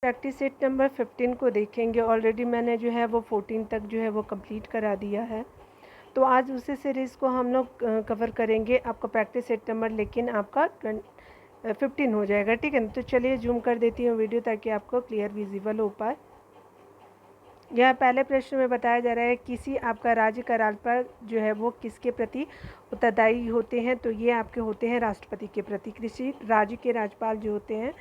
Practice set number 15 को देखेंगे। Already मैंने जो है वो 14 तक जो है वो कंप्लीट करा दिया है। तो आज उसी सीरीज़ को हम लोग कवर करेंगे। आपका प्रैक्टिस सेट नंबर लेकिन आपका 15 हो जाएगा, ठीक है ना। तो चलिए जूम कर देती हूँ वीडियो ताकि आपको क्लियर विजिबल हो पाए। यह पहले प्रश्न में बताया जा रहा है किसी आपका राज्य का राज्यपाल जो है वो किसके प्रति उत्तरदायी होते हैं। तो ये आपके होते हैं राष्ट्रपति के प्रति। किसी राज्य के राज्यपाल जो होते हैं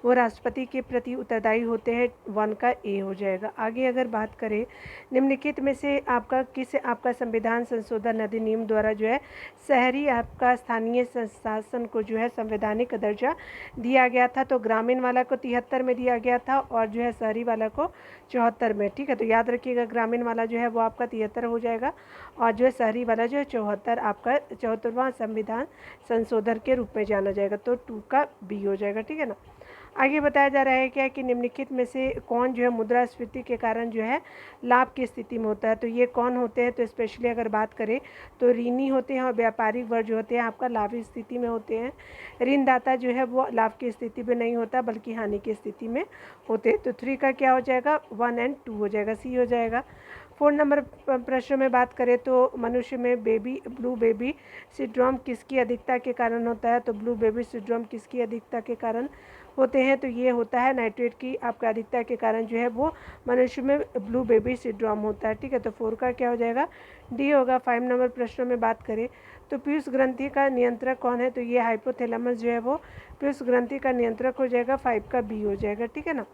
वो राष्ट्रपति के प्रति उत्तरदायी होते हैं। 1 का ए हो जाएगा। आगे अगर बात करें निम्नलिखित में से आपका किस आपका संविधान संशोधन अधिनियम द्वारा जो है शहरी आपका स्थानीय शासन को जो है संवैधानिक दर्जा दिया गया था। तो ग्रामीण वाला को 73 में दिया गया था और जो है शहरी वाला को 74 में, ठीक है। तो याद रखिएगा ग्रामीण वाला जो है वो आपका 73 हो जाएगा और जो है शहरी वाला जो है 74 आपका 74वां संविधान संशोधन के रूप में जाना जाएगा। तो 2 का बी हो जाएगा, ठीक है ना। आगे बताया जा रहा है क्या कि निम्नलिखित में से कौन जो है मुद्रास्फीति के कारण जो है लाभ की स्थिति में होता है। तो ये कौन होते हैं, तो स्पेशली अगर बात करें तो ऋणी होते हैं और व्यापारिक वर्ग जो होते हैं आपका लाभ स्थिति में होते हैं। ऋणदाता जो है वो लाभ की स्थिति में नहीं होता बल्कि हानि की स्थिति में होते हैं। तो 3 का क्या हो जाएगा, 1 और 2 हो जाएगा, सी हो जाएगा। 4 नंबर प्रश्न में बात करें तो मनुष्य में ब्लू बेबी सिंड्रोम किसकी अधिकता के कारण होता है। तो ब्लू बेबी सिंड्रोम किसकी अधिकता के कारण होते हैं। तो ये होता है नाइट्रेट की आपका अधिकता के कारण जो है वो मनुष्य में ब्लू बेबी सिंड्रोम होता है, ठीक है। तो 4 का क्या हो जाएगा, डी होगा। 5 नंबर प्रश्न में बात करें तो पीयूष ग्रंथि का नियंत्रक कौन है। तो ये हाइपोथैलेमस जो है वो पीयूष ग्रंथि का नियंत्रक हो जाएगा। 5 का बी हो जाएगा, ठीक है ना।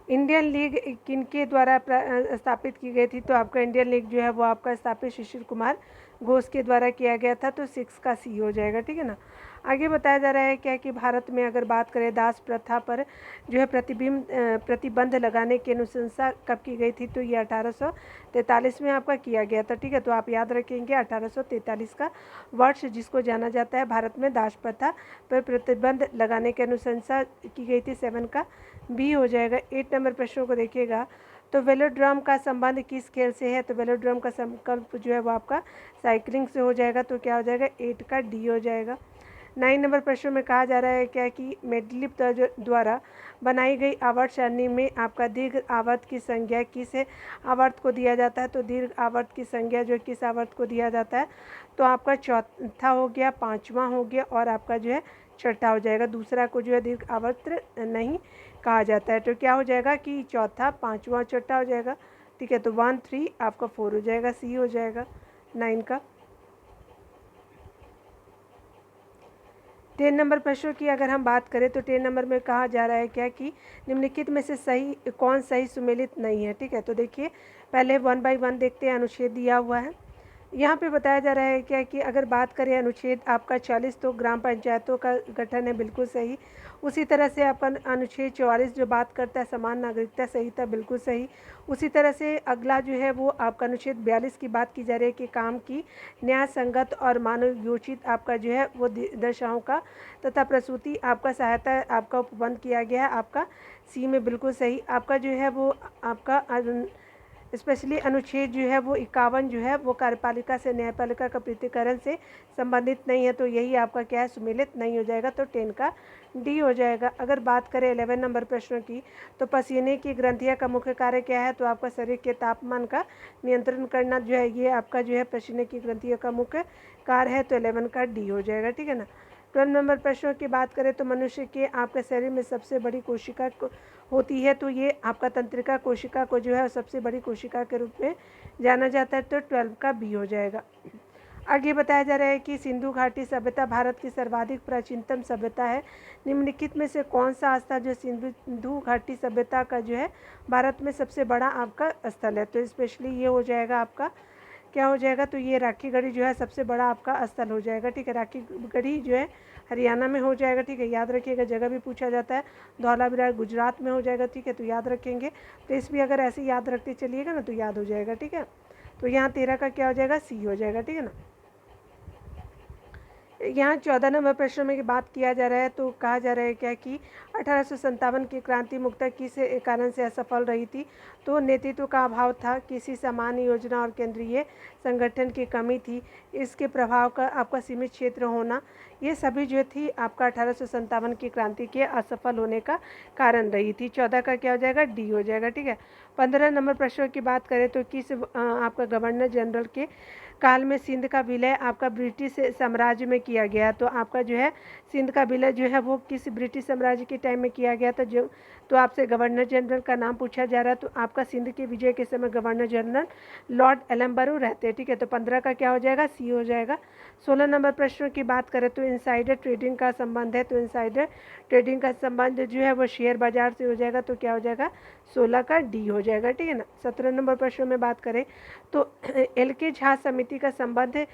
इंडियन लीग किनके द्वारा स्थापित की गई थी। तो आपका इंडियन लीग जो है वो आपका स्थापित शिशिर कुमार घोष के द्वारा किया गया था। तो 6 का सी हो जाएगा, ठीक है ना। आगे बताया जा रहा है क्या कि भारत में अगर बात करें दास प्रथा पर जो है प्रतिबंध लगाने की अनुशंसा कब की गई थी। तो ये 1843 में आपका किया गया था, ठीक है। तो आप याद रखेंगे 1843 का वर्ष जिसको जाना जाता है भारत में दास प्रथा पर प्रतिबंध लगाने की अनुशंसा की गई थी। 7 का बी हो जाएगा। 8 नंबर प्रश्नों को देखिएगा तो वेलोड्रम का संबंध किस खेल से है। तो वेलोड्रम का संकल्प जो है वो आपका साइकिलिंग से हो जाएगा। तो क्या हो जाएगा, 8 का डी हो जाएगा। 9 नंबर प्रश्न में कहा जा रहा है क्या कि मेडलिप द्वारा बनाई गई आवर्त सारणी में आपका दीर्घ आवर्त की संज्ञा किस आवर्त को दिया जाता है। तो दीर्घ आवर्त की संज्ञा जो किस आवर्त को दिया जाता है। तो आपका चौथा हो गया, पाँचवा हो गया और आपका जो है छठा हो जाएगा। दूसरा को जो है दीर्घ आवर्त नहीं कहा जाता है। तो क्या हो जाएगा कि चौथा, पाँचवा, छठा हो जाएगा, ठीक है। तो 1, 3 आपका 4 हो जाएगा, सी हो जाएगा 9 का। 10 नंबर प्रश्न की अगर हम बात करें तो 10 नंबर में कहा जा रहा है क्या कि निम्नलिखित में से कौन सही सुमेलित नहीं है, ठीक है। तो देखिए पहले 1 बाय 1 देखते हैं। अनुच्छेद दिया हुआ है, यहाँ पे बताया जा रहा है क्या कि अगर बात करें अनुच्छेद आपका 40 तो ग्राम पंचायतों का गठन है, बिल्कुल सही। उसी तरह से आपका अनुच्छेद 44 जो बात करता है समान नागरिकता संहिता, बिल्कुल सही। उसी तरह से अगला जो है वो आपका अनुच्छेद 42 की बात की जा रही है कि काम की न्याय संगत और मानवयोचित आपका जो है वो दशाओं का तथा प्रसूति आपका सहायता आपका उपबंध किया गया है। आपका सी में बिल्कुल सही। आपका जो है वो आपका स्पेशली अनुच्छेद जो है वो 51 जो है वो कार्यपालिका से न्यायपालिका का पृथक्करण से संबंधित नहीं है। तो यही आपका क्या है, सुमेलित नहीं हो जाएगा। तो 10 का डी हो जाएगा। अगर बात करें 11 नंबर प्रश्न की तो पसीने की ग्रंथियां का मुख्य कार्य क्या है। तो आपका शरीर के तापमान का नियंत्रण करना जो है ये आपका जो है पसीने की ग्रंथियों का मुख्य कार्य है। तो 11 का डी हो जाएगा, ठीक है ना। 12 नंबर प्रश्नों की बात करें तो मनुष्य के आपके शरीर में सबसे बड़ी कोशिका होती है। तो ये आपका तंत्रिका कोशिका को जो है सबसे बड़ी कोशिका के रूप में जाना जाता है। तो 12 का बी हो जाएगा। आगे बताया जा रहा है कि सिंधु घाटी सभ्यता भारत की सर्वाधिक प्राचीनतम सभ्यता है। निम्नलिखित में से कौन सा स्थल जो सिंधु घाटी सभ्यता का जो है भारत में सबसे बड़ा आपका स्थल है। तो स्पेशली ये हो जाएगा आपका क्या हो जाएगा, तो ये राखीगढ़ी जो है सबसे बड़ा आपका स्थल हो जाएगा, ठीक है। राखीगढ़ी जो है हरियाणा में हो जाएगा, ठीक है। याद रखिएगा, जगह भी पूछा जाता है। धौलावीरा गुजरात में हो जाएगा, ठीक है। तो याद रखेंगे, प्लेस भी अगर ऐसे याद रखते चलिएगा ना तो याद हो जाएगा, ठीक है। तो यहाँ 13 का क्या हो जाएगा, सी हो जाएगा, ठीक है ना। यहाँ 14 नंबर प्रश्न में बात किया जा रहा है तो कहा जा रहा है क्या कि 1857 की क्रांति मुख्यतः किस कारण से असफल रही थी? तो नेतृत्व का अभाव था, किसी सामान्य योजना और केंद्रीय संगठन की कमी थी, इसके प्रभाव का आपका सीमित क्षेत्र होना, ये सभी जो थी आपका 1857 की क्रांति के असफल होने का कारण रही थी। 14 का क्या हो जाएगा? डी हो जाएगा। ठीक है। 15 नंबर प्रश्न की बात करें तो किस आपका गवर्नर जनरल के काल में सिंध का विलय आपका ब्रिटिश साम्राज्य में किया गया? तो आपका जो है सिंध का विलय जो है वो किस ब्रिटिश साम्राज्य के टाइम में किया गया था? जो तो आपसे गवर्नर जनरल का नाम पूछा जा रहा है, तो आपका सिंध के विजय के समय गवर्नर जनरल लॉर्ड एलम्बरू रहते हैं। ठीक है। तो 15 का क्या हो जाएगा? सी हो जाएगा। 16 नंबर प्रश्न की बात करें तो इनसाइडर ट्रेडिंग का संबंध है, तो इनसाइडर ट्रेडिंग का संबंध जो है वो शेयर बाजार से हो जाएगा, तो क्या हो जाएगा? 16 का डी हो जाएगा। ठीक है ना। 17 नंबर प्रश्न में बात करें तो एल.के. झा समिति का संबंध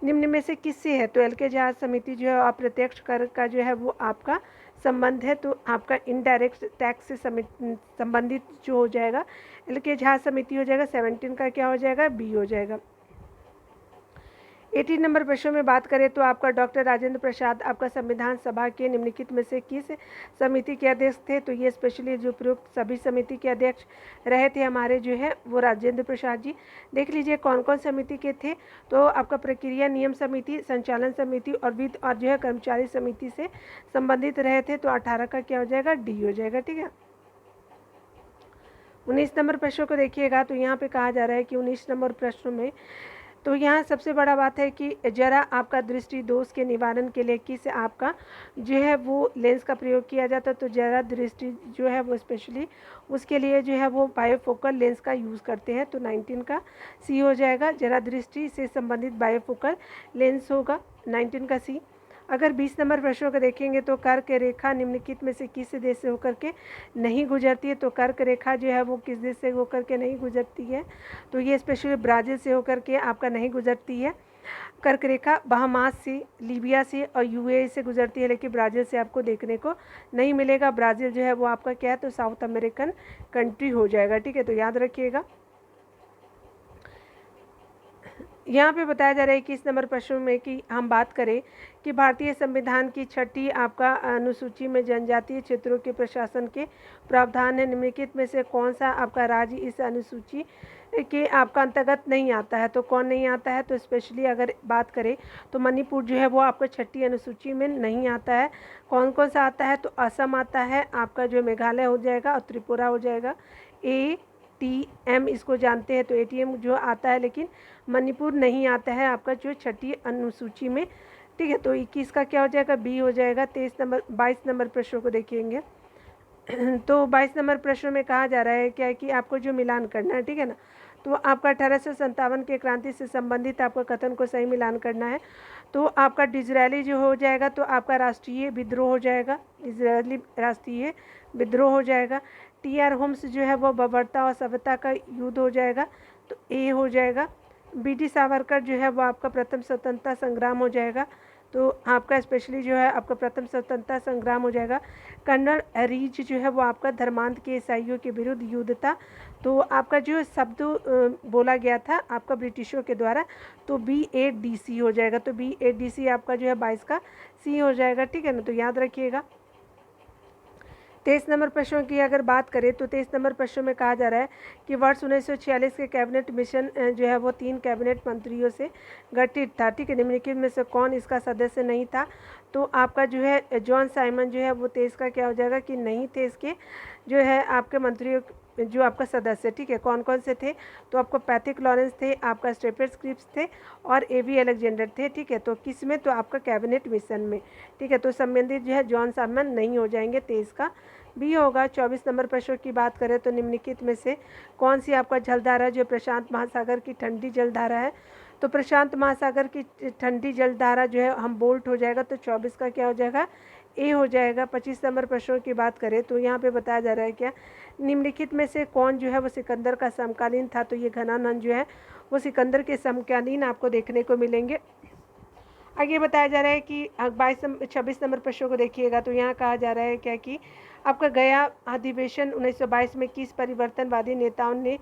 निम्न में से किससे है? तो एल.के. झा समिति जो है अप्रत्यक्ष कर का जो है वो आपका संबंध है, तो आपका इनडायरेक्ट टैक्स से संबंधित जो हो जाएगा एल.के. झा समिति हो जाएगा। 17 का क्या हो जाएगा? बी हो जाएगा। 18 नंबर प्रश्न में बात करें तो आपका डॉक्टर राजेंद्र प्रसाद आपका संविधान सभा के निम्नलिखित में से किस समिति के अध्यक्ष थे? तो ये स्पेशली जो प्रयुक्त सभी समिति के अध्यक्ष रहे थे हमारे जो है वो राजेंद्र प्रसाद जी। देख लीजिए कौन कौन समिति के थे। तो आपका प्रक्रिया नियम समिति, संचालन समिति और वित्त और जो है कर्मचारी समिति से संबंधित रहे थे। तो 18 का क्या हो जाएगा? डी हो जाएगा। ठीक है। 19 नंबर प्रश्न को देखिएगा तो यहाँ पे कहा जा रहा है कि 19 नंबर प्रश्न में तो यहाँ सबसे बड़ा बात है कि जरा आपका दृष्टि दोष के निवारण के लिए किस आपका जो है वो लेंस का प्रयोग किया जाता है? तो जरा दृष्टि जो है वो स्पेशली उसके लिए जो है वो बायोफोकल लेंस का यूज़ करते हैं। तो 19 का सी हो जाएगा। जरा दृष्टि से संबंधित बायोफोकल लेंस होगा 19 का सी। अगर 20 नंबर प्रश्नों को देखेंगे तो कर्क रेखा निम्नलिखित में से किस देश से होकर के नहीं गुजरती है? तो कर्क रेखा जो है वो किस देश से होकर के नहीं गुजरती है? तो ये स्पेशली ब्राज़ील से होकर के आपका नहीं गुजरती है। कर्क रेखा बहामास से, लीबिया से और यूएई से गुजरती है, लेकिन ब्राज़ील से आपको देखने को नहीं मिलेगा। ब्राज़ील जो है वो आपका क्या है? तो साउथ अमेरिकन कंट्री हो जाएगा। ठीक है। तो याद रखिएगा। यहाँ पे बताया जा रहा है कि इस नंबर प्रश्न में कि हम बात करें कि भारतीय संविधान की छठी आपका अनुसूची में जनजातीय क्षेत्रों के प्रशासन के प्रावधान है, निम्नलिखित में से कौन सा आपका राज्य इस अनुसूची के आपका अंतर्गत नहीं आता है? तो कौन नहीं आता है? तो स्पेशली अगर बात करें तो मणिपुर जो है वो आपका छठी अनुसूची में नहीं आता है। कौन कौन सा आता है? तो असम आता है, आपका जो मेघालय हो जाएगा और त्रिपुरा हो जाएगा। ATM इसको जानते हैं, तो ATM जो आता है, लेकिन मणिपुर नहीं आता है आपका जो छठी अनुसूची में। ठीक है। तो 21 का क्या हो जाएगा? बी हो जाएगा। 22 नंबर प्रश्नों को देखेंगे तो 22 नंबर प्रश्न में कहा जा रहा है क्या कि आपको जो मिलान करना है। ठीक है ना। तो आपका 1857 के क्रांति से संबंधित आपका कथन को सही मिलान करना है। तो आपका डिज़रायली जो हो जाएगा तो आपका राष्ट्रीय विद्रोह हो जाएगा, डिज़रायली राष्ट्रीय विद्रोह हो जाएगा। TR होम्स जो है वो बर्बरता और सभ्यता का युद्ध हो जाएगा, तो ए हो जाएगा। BD सावरकर जो है वो आपका प्रथम स्वतंत्रता संग्राम हो जाएगा, तो आपका स्पेशली जो है आपका प्रथम स्वतंत्रता संग्राम हो जाएगा। कर्नल रीच जो है वो आपका धर्मांध के ईसाइयों के विरुद्ध युद्ध था, तो आपका जो शब्द बोला गया था आपका ब्रिटिशों के द्वारा, तो BADC हो जाएगा। तो BADC आपका जो है 22 का सी हो जाएगा। ठीक है ना। तो याद रखिएगा। 23 नंबर प्रश्नों की अगर बात करें तो 23 नंबर प्रश्न में कहा जा रहा है कि वर्ष 1946 के कैबिनेट मिशन जो है वो 3 कैबिनेट मंत्रियों से गठित था। ठीक है। निम्नलिखित में से कौन इसका सदस्य नहीं था? तो आपका जो है जॉन साइमन जो है वो 23 का क्या हो जाएगा कि नहीं थे इसके जो है आपके मंत्रियों जो आपका सदस्य। ठीक है। कौन कौन से थे? तो आपको पैथिक लॉरेंस थे, आपका स्टेफर्ड स्क्रिप्स थे और AV अलेक्जेंडर थे। ठीक है। तो किस में? तो आपका कैबिनेट मिशन में। ठीक है। तो संबंधित जो है जॉन साइमन नहीं हो जाएंगे, 23 का बी होगा। 24 नंबर प्रश्न की बात करें तो निम्नलिखित में से कौन सी आपका जलधारा जो प्रशांत महासागर की ठंडी जलधारा है? तो प्रशांत महासागर की ठंडी जलधारा जो है हम बोल्ट हो जाएगा, तो 24 का क्या हो जाएगा? ए हो जाएगा। 25 नंबर प्रश्नों की बात करें तो यहाँ पे बताया जा रहा है क्या निम्नलिखित में से कौन जो है वो सिकंदर का समकालीन था? तो ये घनानंद जो है वो सिकंदर के समकालीन आपको देखने को मिलेंगे। आगे बताया जा रहा है कि 26 नंबर प्रश्नों को देखिएगा तो यहाँ कहा जा रहा है क्या कि आपका गया अधिवेशन 1922 में किस परिवर्तनवादी नेताओं ने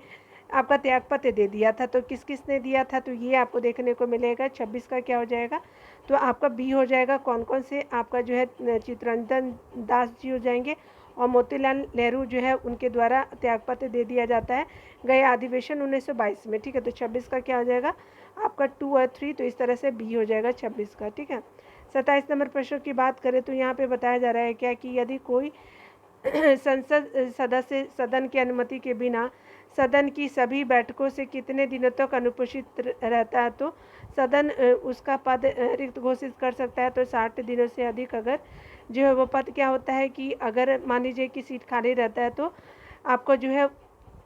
आपका त्यागपत्र दे दिया था। तो किस किस ने दिया था, तो ये आपको देखने को मिलेगा। 26 का क्या हो जाएगा, तो आपका बी हो जाएगा। कौन कौन से, आपका जो है चित्तरंजन दास जी हो जाएंगे और मोतीलाल नेहरू जो है उनके द्वारा त्यागपत्र दे दिया जाता है गए अधिवेशन 1922 में। ठीक है, तो 26 का क्या हो जाएगा आपका 2 और 3, तो इस तरह से बी हो जाएगा 26 का। ठीक है, 27 नंबर प्रश्न की बात करें तो यहाँ पे बताया जा रहा है क्या कि यदि कोई संसद सदस्य सदन की अनुमति के बिना सदन की सभी बैठकों से कितने दिनों तक अनुपस्थित रहता है, तो सदन उसका पद रिक्त घोषित कर सकता है। तो 60 दिनों से अधिक अगर जो है वो पद क्या होता है कि अगर मान लीजिए कि सीट खाली रहता है तो आपको जो है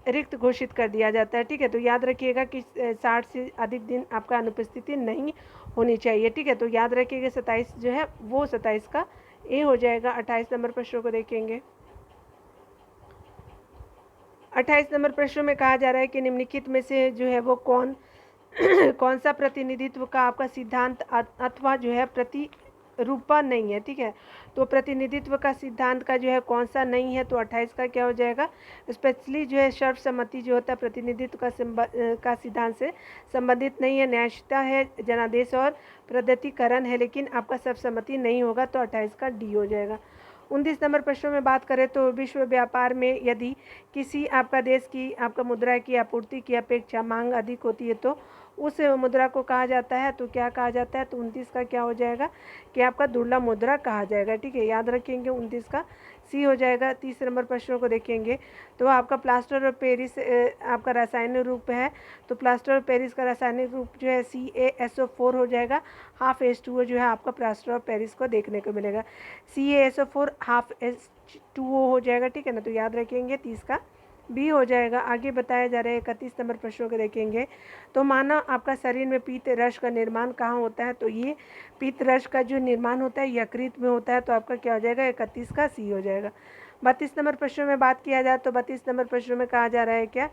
रिक्त घोषित कर दिया जाता है। ठीक है, तो याद रखिएगा कि 60 से अधिक दिन आपका अनुपस्थिति नहीं होनी चाहिए। ठीक है, तो याद रखिएगा 27 जो है वो 27 का ए हो जाएगा। 28 नंबर प्रश्नों को देखेंगे। 28 नंबर प्रश्न में कहा जा रहा है कि निम्नलिखित में से जो है वो कौन कौन सा प्रतिनिधित्व का आपका सिद्धांत अथवा जो है प्रतिरूपा नहीं है। ठीक है, तो प्रतिनिधित्व का सिद्धांत का जो है कौन सा नहीं है, तो 28 का क्या हो जाएगा, स्पेशली जो है सर्वसम्मति जो होता है प्रतिनिधित्व का सिद्धांत से संबंधित नहीं है। न्यायिकता है, जनादेश और प्रगतिकरण है, लेकिन आपका सर्वसम्मति नहीं होगा, तो 28 का डी हो जाएगा। 29 नंबर प्रश्नों में बात करें तो विश्व व्यापार में यदि किसी आपका देश की आपका मुद्रा की आपूर्ति की अपेक्षा मांग अधिक होती है तो उस मुद्रा को कहा जाता है, तो क्या कहा जाता है, तो 29 का क्या हो जाएगा कि आपका दुर्लभ मुद्रा कहा जाएगा। ठीक है, याद रखेंगे 29 का सी हो जाएगा। 30 नंबर प्रश्नों को देखेंगे तो आपका प्लास्टर ऑफ पेरिस आपका रासायनिक रूप है, तो प्लास्टर ऑफ पेरिस का रासायनिक रूप जो है CaSO4 हो जाएगा। हाफ H2O जो है आपका प्लास्टर ऑफ पेरिस को देखने को मिलेगा। CaSO4 हाफ H2O हो जाएगा। ठीक है ना, तो याद रखेंगे 30 का बी हो जाएगा। आगे बताया जा रहा है 31 नंबर प्रश्नों को देखेंगे तो माना आपका शरीर में पीत रस का निर्माण कहाँ होता है, तो ये पीत रस का जो निर्माण होता है यकृत में होता है, तो आपका क्या हो जाएगा 31 का सी हो जाएगा। 32 नंबर प्रश्नों में बात किया जाए तो 32 नंबर प्रश्नों में कहा जा रहा है क्या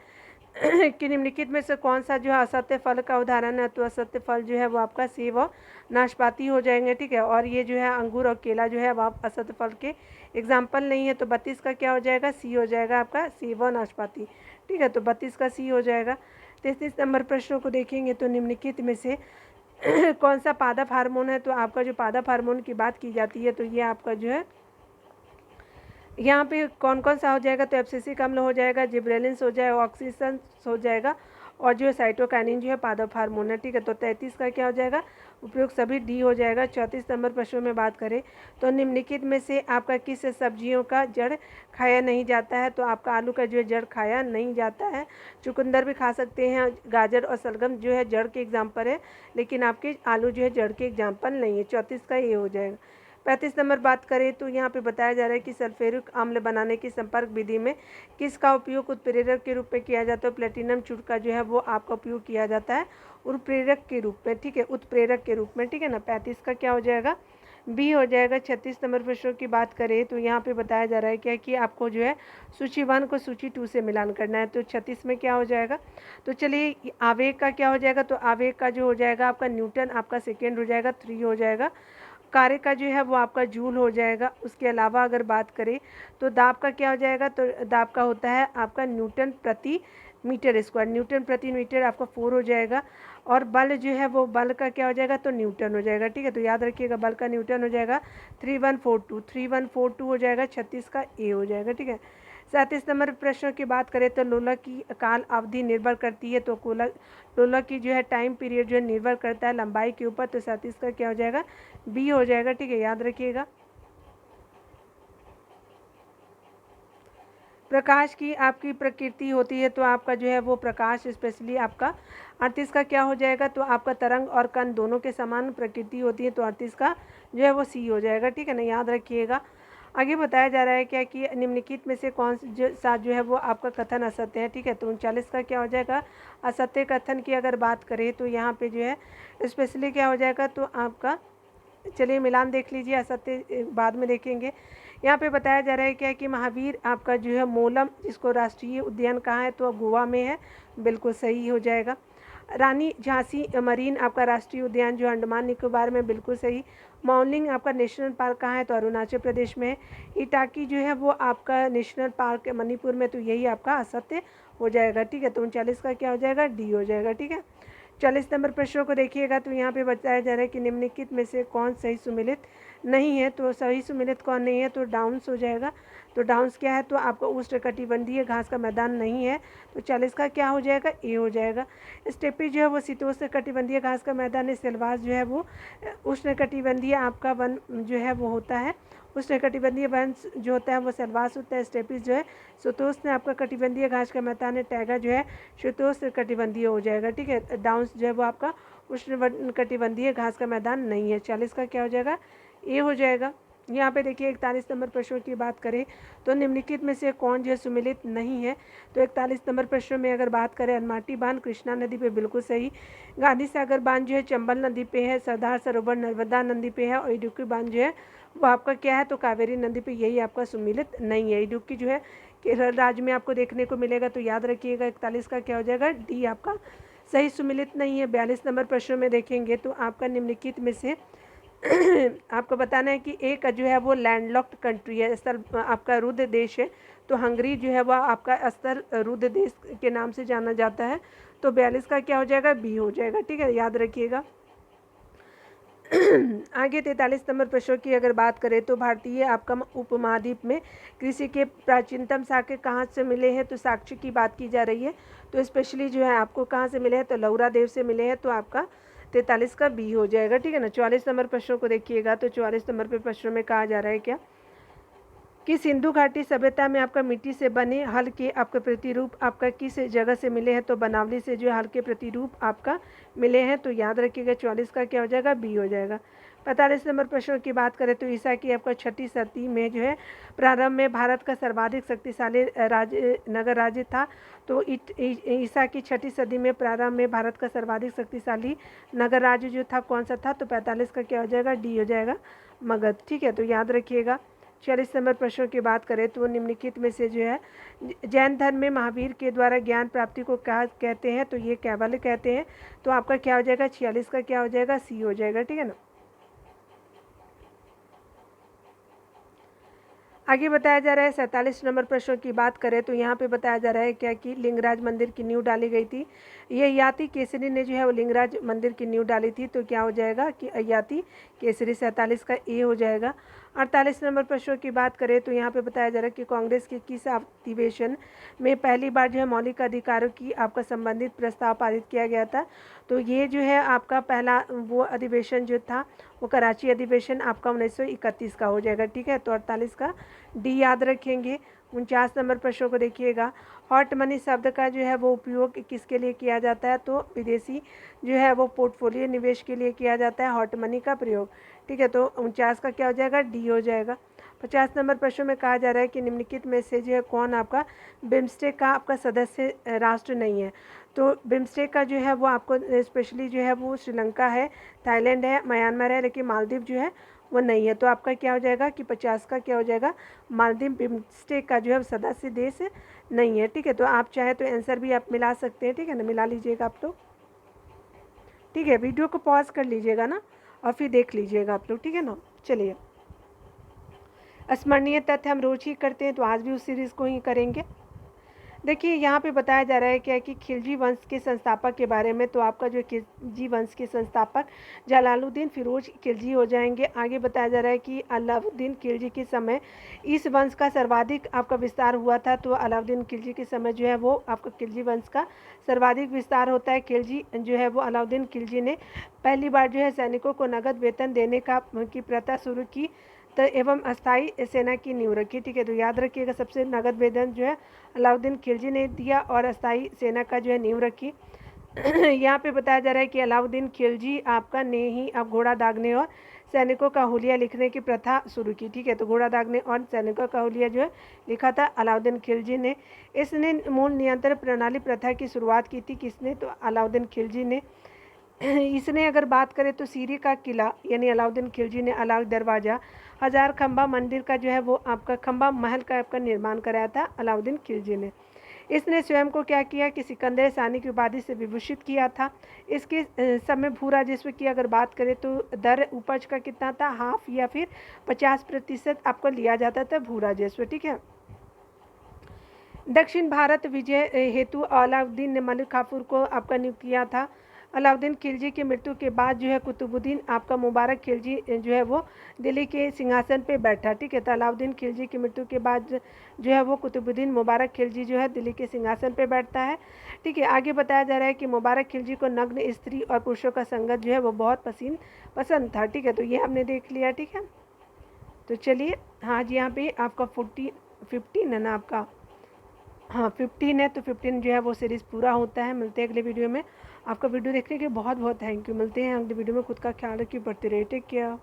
कि निम्नलिखित में से कौन सा जो है असत्य फल का उदाहरण है, तो असत्य फल जो है वो आपका सेब और नाशपाती हो जाएंगे। ठीक है, और ये जो है अंगूर और केला जो है वो आप असत्य फल के एग्जाम्पल नहीं है, तो 32 का क्या हो जाएगा सी हो जाएगा आपका सेब और नाशपाती। ठीक है, तो 32 का सी हो जाएगा। 33 नंबर प्रश्नों को देखेंगे तो निम्नलिखित में से कौन सा पादप हार्मोन है, तो आपका जो पादप हार्मोन की बात की जाती है तो ये आपका जो है यहाँ पे कौन कौन सा हो जाएगा, तो एब्सिसिक अम्ल हो जाएगा, जिब्रेलिन्स हो जाएगा, ऑक्सीसन हो जाएगा, और जो है साइटोकाइनिन जो है पादप हार्मोन है। ठीक है, तो 33 का क्या हो जाएगा उपयोग सभी डी हो जाएगा। 34 नंबर प्रश्नों में बात करें तो निम्नलिखित में से आपका किस सब्जियों का जड़ खाया नहीं जाता है, तो आपका आलू का जो है जड़ खाया नहीं जाता है। चुकंदर भी खा सकते हैं, गाजर और सलगम जो है जड़ के एग्जाम्पल है, लेकिन आपके आलू जो है जड़ के एग्जाम्पल नहीं है। 34 का ये हो जाएगा। 35 नंबर बात करें तो यहाँ पे बताया जा रहा है कि सल्फ्यूरिक अम्ल बनाने की संपर्क विधि में किसका उपयोग उत्प्रेरक के रूप में किया जाता है, प्लेटिनम चूर्ण का जो है वो आपका उपयोग किया जाता है उत्प्रेरक के रूप में। ठीक है, उत्प्रेरक के रूप में। ठीक है ना, 35 का क्या हो जाएगा बी हो जाएगा। 36 नंबर प्रश्नों की बात करें तो यहाँ पे बताया जा रहा है क्या कि आपको जो है सूची 1 को सूची 2 से मिलान करना है, तो 36 में क्या हो जाएगा, तो चलिए आवेग का क्या हो जाएगा, तो आवेग का जो हो जाएगा आपका न्यूटन आपका सेकेंड हो जाएगा 3 हो जाएगा। कार्य का जो है वो आपका जूल हो जाएगा। उसके अलावा अगर बात करें तो दाब का क्या हो जाएगा, तो दाब का होता है आपका न्यूटन प्रति मीटर स्क्वायर, न्यूटन प्रति मीटर आपका 4 हो जाएगा। और बल जो है वो बल का क्या हो जाएगा, तो न्यूटन हो जाएगा। ठीक है, तो याद रखिएगा बल का न्यूटन हो जाएगा 3142 हो जाएगा। 36 का ए हो जाएगा। ठीक है, 37 नंबर प्रश्न की बात करें तो लोलक की काल अवधि निर्भर करती है, तो लोलक की जो है टाइम पीरियड जो है निर्भर करता है लंबाई के ऊपर, तो 37 का क्या हो जाएगा बी हो जाएगा। ठीक है, याद रखिएगा। प्रकाश की आपकी प्रकृति होती है, तो आपका जो है वो प्रकाश स्पेशली आपका 38 का क्या हो जाएगा, तो आपका तरंग और कण दोनों के समान प्रकृति होती है, तो 38 का जो है वो सी हो जाएगा। ठीक है ना, याद रखिएगा। आगे बताया जा रहा है क्या कि निम्नलिखित में से कौन सा जो है वो आपका कथन असत्य है। ठीक है, तो 39 का क्या हो जाएगा असत्य कथन की अगर बात करें तो यहाँ पे जो है स्पेशली क्या हो जाएगा, तो आपका चलिए मिलान देख लीजिए, असत्य बाद में देखेंगे। यहाँ पे बताया जा रहा है क्या कि महावीर आपका जो है मोलम जिसको राष्ट्रीय उद्यान कहाँ है, तो गोवा में है, बिल्कुल सही हो जाएगा। रानी झांसी मरीन आपका राष्ट्रीय उद्यान जो अंडमान निकोबार में, बिल्कुल सही। मौलिंग आपका नेशनल पार्क कहाँ है, तो अरुणाचल प्रदेश में है। इटाकी जो है वो आपका नेशनल पार्क है मणिपुर में, तो यही आपका असत्य हो जाएगा, ठीक है। तो 39 का क्या हो जाएगा, डी हो जाएगा, ठीक है। 40 नंबर प्रश्नों को देखिएगा, तो यहाँ पे बताया जा रहा है कि निम्नलिखित में से कौन सही सुमेलित नहीं है, तो सही सुमेलित कौन नहीं है, तो डाउन्स हो जाएगा। तो डाउन्स क्या है, तो आपका उष्णकटिबंधीय घास का मैदान नहीं है, तो 40 का क्या हो जाएगा, ए हो जाएगा। स्टेपी जो है वो शीतोष्णकटिबंधीय घास का मैदान है। सेलवास जो है वो उष्णकटिबंधीय आपका वन जो है वो होता है। उष्णकटिबंधीय वन जो होता है वो सेलवास होता है। स्टेपीज जो है शीतोष्ण आपका कटिबंधीय घास का मैदान है। टैगा जो है शीतोष्ण कटिबंधीय हो जाएगा, ठीक है। डाउन्स जो है वो आपका उष्ण कटिबंधीय घास का मैदान नहीं है। 40 का क्या हो जाएगा, ए हो जाएगा। यहाँ पे देखिए 41 नंबर प्रश्नों की बात करें तो निम्नलिखित में से कौन जो है सुमेलित नहीं है, तो 41 नंबर प्रश्न में अगर बात करें अलमाटी बांध कृष्णा नदी पे बिल्कुल सही। गांधी सागर बांध जो है चंबल नदी पे है। सरदार सरोवर नर्मदा नदी पे है। और इडुक्की बांध जो है वो आपका क्या है, तो कावेरी नदी पे, यही आपका सुमेलित नहीं है। इडुक्की जो है केरल राज्य में आपको देखने को मिलेगा, तो याद रखिएगा 41 का क्या हो जाएगा, डी आपका सही सुमेलित नहीं है। 42 नंबर प्रश्नों में देखेंगे तो आपका निम्नलिखित में से आपको बताना है कि एक जो है वो लैंडलॉक्ड कंट्री है, स्थल आपका रुद्ध देश है। तो हंगरी जो है वह आपका स्थल रुद्ध देश के नाम से जाना जाता है। तो 42 का क्या हो जाएगा, बी हो जाएगा, ठीक है, याद रखिएगा। आगे 43 नंबर प्रश्नों की अगर बात करें तो भारतीय आपका उपमहाद्वीप में कृषि के प्राचीनतम शाखे कहाँ से मिले हैं, तो साक्ष्य की बात की जा रही है। तो स्पेशली जो है आपको कहाँ से मिले हैं, तो लौरा देव से मिले हैं। तो आपका 43 का बी हो जाएगा, ठीक है ना। 44 नंबर प्रश्नों को देखिएगा, तो 44 नंबर पे प्रश्नों में कहा जा रहा है क्या कि सिंधु घाटी सभ्यता में आपका मिट्टी से बने हल के आपके प्रतिरूप आपका किस जगह से मिले हैं, तो बनावली से जो हल के प्रतिरूप आपका मिले हैं। तो याद रखिएगा 44 का क्या हो जाएगा, बी हो जाएगा। 45 नंबर प्रश्नों की बात करें तो ईसा की आपका 6ठी सदी में जो है प्रारंभ में भारत का सर्वाधिक शक्तिशाली राज्य नगर राज्य था। तो ईसा की 6ठी सदी में प्रारंभ में भारत का सर्वाधिक शक्तिशाली नगर राज्य जो था कौन सा था, तो 45 का क्या हो जाएगा, डी हो जाएगा, मगध, ठीक है। तो याद रखिएगा। 46 नंबर प्रश्नों की बात करें तो निम्नलिखित में से जो है जैन धर्म में महावीर के द्वारा ज्ञान प्राप्ति को क्या कहते हैं, तो ये कैवल्य कहते हैं। तो आपका क्या हो जाएगा, 46 का क्या हो जाएगा, सी हो जाएगा, ठीक है ना। आगे बताया जा रहा है 47 नंबर प्रश्नों की बात करें तो यहाँ पे बताया जा रहा है क्या कि लिंगराज मंदिर की नींव डाली गई थी। ये अयाती केसरी ने जो है वो लिंगराज मंदिर की नींव डाली थी। तो क्या हो जाएगा कि अयाती केसरी। 47 का ए हो जाएगा। 48 नंबर प्रश्नों की बात करें तो यहाँ पे बताया जा रहा है कि कांग्रेस के किस अधिवेशन में पहली बार जो है मौलिक अधिकारों की आपका संबंधित प्रस्ताव पारित किया गया था। तो ये जो है आपका पहला वो अधिवेशन जो था वो कराची अधिवेशन आपका 1931 का हो जाएगा, ठीक है। तो 48 का डी याद रखेंगे। 49 नंबर प्रश्नों को देखिएगा। हॉट मनी शब्द का जो है वो उपयोग किसके लिए किया जाता है, तो विदेशी जो है वो पोर्टफोलियो निवेश के लिए किया जाता है हॉट मनी का प्रयोग, ठीक है। तो 49 का क्या हो जाएगा, डी हो जाएगा। 50 नंबर प्रश्न में कहा जा रहा है कि निम्नलिखित में से जो है कौन आपका बिम्स्टेक का आपका सदस्य राष्ट्र नहीं है। तो बिम्स्टेक का जो है वो आपको स्पेशली जो है वो श्रीलंका है, थाईलैंड है, म्यांमार है, लेकिन मालदीव जो है वो नहीं है। तो आपका क्या हो जाएगा कि 50 का क्या हो जाएगा, मालदीव बिम्स्टेक का जो है सदस्य देश नहीं है, ठीक है। तो आप चाहे तो आंसर भी आप मिला सकते हैं, ठीक है ना, मिला लीजिएगा आप लोग, ठीक है। वीडियो को पॉज कर लीजिएगा ना और फिर देख लीजिएगा आप लोग, ठीक है ना। चलिए, स्मरणीय तथ्य हम रोज ही करते हैं तो आज भी उस सीरीज़ को ही करेंगे। देखिए यहाँ पे बताया जा रहा है क्या कि खिलजी वंश के संस्थापक के बारे में। तो आपका जो खिलजी वंश के संस्थापक जलालुद्दीन फिरोज खिलजी हो जाएंगे। आगे बताया जा रहा है कि अलाउद्दीन खिलजी के समय इस वंश का सर्वाधिक आपका विस्तार हुआ था। तो अलाउद्दीन खिलजी के समय जो है वो आपका खिलजी वंश का सर्वाधिक विस्तार होता है। खिलजी जो है वो अलाउद्दीन खिलजी ने पहली बार जो है सैनिकों को नगद वेतन देने की प्रथा शुरू की तो एवं अस्थाई सेना की नींव रखी, ठीक है। तो याद रखिएगा सबसे नगद वेतन जो है अलाउद्दीन खिलजी ने दिया और अस्थाई सेना का जो है नींव रखी। यहाँ पे बताया जा रहा है कि अलाउद्दीन खिलजी आपका ने ही अब घोड़ा दागने और सैनिकों का हुलिया लिखने की प्रथा शुरू की, ठीक है। तो घोड़ा दागने और सैनिकों का हुलिया जो है लिखा था अलाउद्दीन खिलजी ने। इसने मूल नियंत्रण प्रणाली प्रथा की शुरुआत की थी किसने, तो अलाउद्दीन खिलजी ने। इसने अगर बात करें तो सीरी का किला यानी अलाउद्दीन खिलजी ने अलाउद दरवाज़ा हजार खंबा मंदिर का जो है वो आपका खंबा महल का आपका निर्माण कराया था अलाउद्दीन खिलजी ने। इसने स्वयं को क्या किया कि सिकंदर सानी की उपाधि से विभूषित किया था। इसके समय भू राजस्व की अगर बात करें तो दर उपज का कितना था, हाफ या फिर 50% आपको लिया जाता था भू राजस्व, ठीक है। दक्षिण भारत विजय हेतु अलाउद्दीन ने मलिक काफूर को आपका नियुक्त किया था। अलाउद्दीन खिलजी की मृत्यु के बाद जो है कुतुबुद्दीन आपका मुबारक खिलजी जो है वो दिल्ली के सिंहासन पे बैठा, ठीक है। तो अलाउद्दीन खिलजी की मृत्यु के बाद जो है वो कुतुबुद्दीन मुबारक खिलजी जो है दिल्ली के सिंहासन पे बैठता है, ठीक है। आगे बताया जा रहा है कि मुबारक खिलजी को नग्न स्त्री और पुरुषों का संगत जो है वो बहुत पसंद था, ठीक है। तो ये हमने देख लिया, ठीक है। तो चलिए, हाँ जी, यहाँ पे आपका 15 है ना आपका, हाँ 15 है, तो 15 जो है वो सीरीज़ पूरा होता है। मिलते हैं अगले वीडियो में। आपका वीडियो देखने के लिए बहुत बहुत थैंक यू। मिलते हैं अगले वीडियो में। खुद का ख्याल रखिए, बढ़ते रहिए, टेक केयर।